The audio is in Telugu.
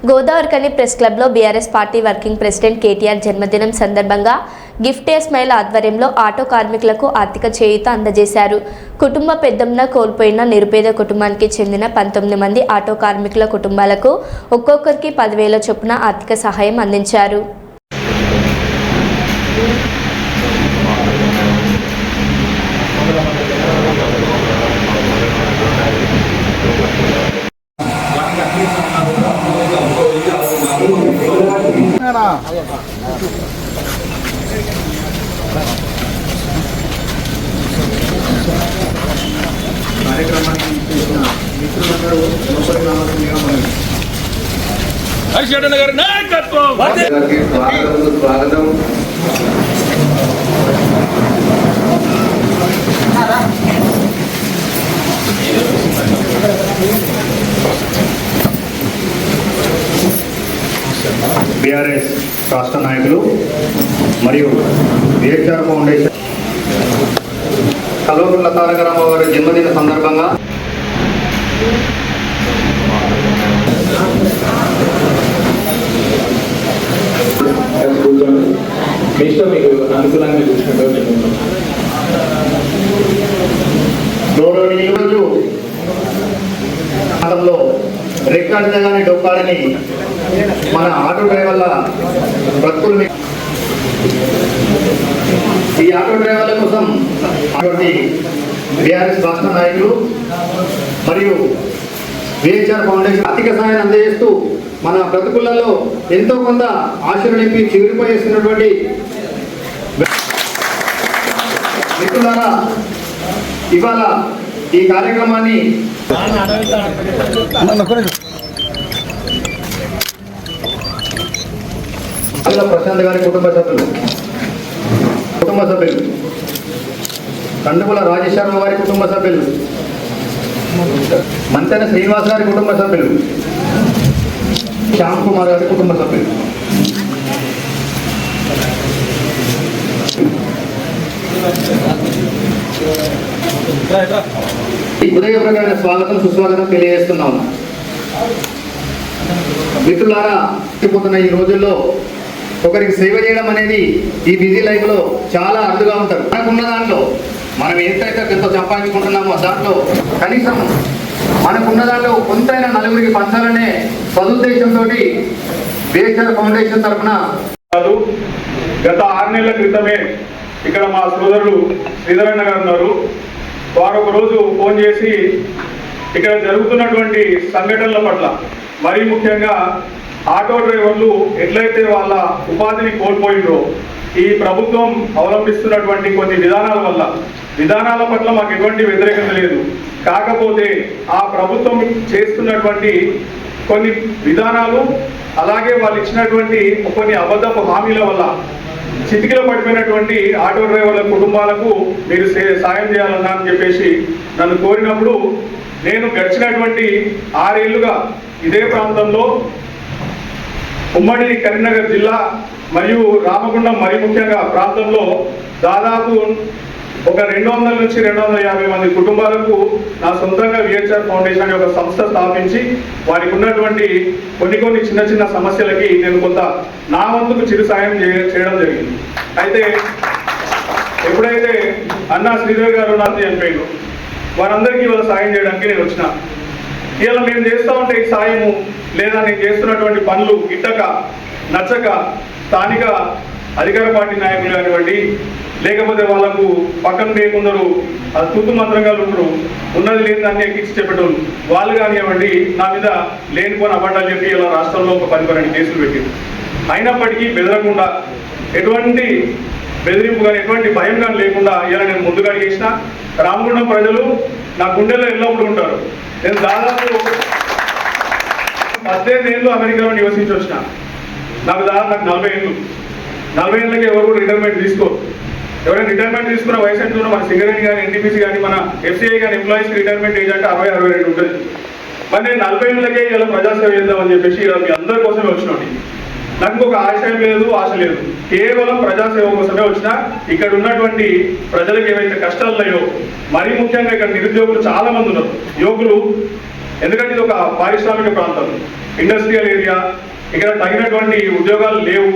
గోదావరికని ప్రెస్ క్లబ్లో BRS party working president KTR జన్మదినం సందర్భంగా గిఫ్ట్ ఏ స్మైల్ ఆధ్వర్యంలో ఆటో కార్మికులకు ఆర్థిక చేయూత అందజేశారు. కుటుంబ పెద్దమ్మ కోల్పోయిన నిరుపేద కుటుంబానికి చెందిన 19 మంది ఆటో కార్మికుల కుటుంబాలకు ఒక్కొక్కరికి 10,000 చొప్పున ఆర్థిక సహాయం అందించారు. స్వాగతం. బీఆర్ఎస్ రాష్ట్ర నాయకులు మరియు విహెచ్ఆర్ ఫౌండేషన్ కల్వకుంట్ల తారక రామారావు గారి జన్మదిన సందర్భంగా గౌరవనీయులు రికార్డు కానీ డొక్కాడని మన ఆటో డ్రైవర్ల బ్రతుకులు ఈ ఆటో డ్రైవర్ల కోసం అటువంటి బీఆర్ఎస్ రాష్ట్ర నాయకులు మరియు విహెచ్ఆర్ ఫౌండేషన్ ఆర్థిక సహాయాన్ని అందజేస్తూ మన బ్రతుకులలో ఎంతో కొంత ఆశలు నింపి చిగురిపోయేస్తున్నటువంటి మిత్రులారా, ఇవాళ ఈ కార్యక్రమాన్ని ప్రశాంత్ గారి కుటుంబ సభ్యులు కండుగుల రాజేశ్వరరావు గారి కుటుంబ సభ్యులు, మంతెన శ్రీనివాస్ గారి కుటుంబ సభ్యులు, శ్యామ్ కుమార్ గారి కుటుంబ సభ్యులు, హృదయపూర్వకమైన స్వాగతం సుస్వాగతం తెలియజేస్తున్నాము. మిత్రులారా, పోతున్న ఈ రోజుల్లో ఒకరికి సేవ చేయడం అనేది ఈ బిజీ లైఫ్లో చాలా అరుదుగా ఉంటారు. మనకున్న దాంట్లో మనం ఎంతైతే ఎంతో సంపాదించుకుంటున్నామో దాంట్లో కనీసం మనకున్న దాంట్లో కొంతైనా నలుగురికి పంచాలనే సదుద్దేశంతో విహెచ్ఆర్ ఫౌండేషన్ తరఫున గత 6 నెలల క్రితమే ఇక్కడ మా సోదరుడు శ్రీధరన్న గారు ఉన్నారు. వారు ఒక రోజు ఫోన్ చేసి ఇక్కడ జరుగుతున్నటువంటి సంఘటనల పట్ల, మరీ ముఖ్యంగా ఆటో డ్రైవర్లు ఎట్లయితే వాళ్ళ ఉపాధిని కోల్పోయిందో ఈ ప్రభుత్వం అవలంబిస్తున్నటువంటి కొన్ని విధానాల పట్ల మాకు ఎటువంటి వ్యతిరేకత లేదు. కాకపోతే ఆ ప్రభుత్వం చేస్తున్నటువంటి కొన్ని విధానాలు, అలాగే వాళ్ళు ఇచ్చినటువంటి కొన్ని అబద్ధపు హామీల వల్ల చితికిలో పడిపోయినటువంటి ఆటో డ్రైవర్ల కుటుంబాలకు మీరు సాయం చేయాలన్నా అని చెప్పేసి నన్ను కోరినప్పుడు, నేను గడిచినటువంటి 6 ఏళ్లుగా ఇదే ప్రాంతంలో ఉమ్మడి కరీంనగర్ జిల్లా మరియు రామగుండం మరీ ముఖ్యంగా ప్రాంతంలో దాదాపు ఒక 200 నుంచి 250 మంది కుటుంబాలకు నా సొంతంగా విహెచ్ఆర్ ఫౌండేషన్ అనే ఒక సంస్థ స్థాపించి వారికి ఉన్నటువంటి కొన్ని చిన్న సమస్యలకి నేను కొంత నా వంతుకు చిరు సాయం చేయడం జరిగింది. అయితే ఎప్పుడైతే అన్నా శ్రీధర్ గారు నాకు చనిపోయిండు, వారందరికీ ఇవాళ సాయం చేయడానికి నేను వచ్చిన. ఇలా మేము చేస్తూ ఉంటే ఈ సాయము లేదా నేను చేస్తున్నటువంటి పనులు గిట్టక నచ్చక స్థానిక అధికార పార్టీ నాయకులు కానివ్వండి, లేకపోతే వాళ్ళకు పక్కన కొందరు తూతు మంత్రంగా ఉంటారు, ఉన్నది లేని దాన్ని ఎక్కించి చెప్పేటోళ్ళు వాళ్ళు కానివ్వండి, నా మీద లేనిపోని అబద్ధాలు చెప్పి ఇలా రాష్ట్రంలో ఒక 12 కేసులు పెట్టింది. అయినప్పటికీ బెదరకుండా, ఎటువంటి బెదిరింపు కానీ ఎటువంటి భయం కానీ లేకుండా ఇలా నేను ముందుగా అడిగేసిన. రామగుండం ప్రజలు నా గుండెల్లో ఎల్లప్పుడూ ఉంటారు. నేను దాదాపు 18 ఏళ్ళు అమెరికాలో నివసించి వచ్చిన. నాకు 40 ఏళ్ళు. 40 ఏళ్ళకి ఎవరు కూడా రిటైర్మెంట్ తీసుకోరు. ఎవరైనా రిటైర్మెంట్ తీసుకున్న వయసు ఎంత మన సింగరేణి కానీ, ఎన్టీపీసీ కానీ, మన ఎఫ్సీఐ కానీ ఎంప్లాయీస్కి రిటైర్మెంట్ ఏజ్ అంటే 60-62 ఉంటుంది. మరి నేను 40 ఏళ్ళకే ఇలా ప్రజాసేవ చేద్దామని చెప్పేసి ఇలా మీ అందరి కోసమే వచ్చినోండి. నాకు ఒక ఆశయం లేదు, ఆశ లేదు, కేవలం ప్రజాసేవ కోసమే వచ్చిన. ఇక్కడ ఉన్నటువంటి ప్రజలకు ఏవైతే కష్టాలు ఉన్నాయో, మరీ ముఖ్యంగా ఇక్కడ నిరుద్యోగులు చాలా మంది ఉన్నారు. యువకులు ఎందుకంటే ఇది ఒక పారిశ్రామిక ప్రాంతం, ఇండస్ట్రియల్ ఏరియా. ఇక్కడ తగినటువంటి ఉద్యోగాలు లేవు.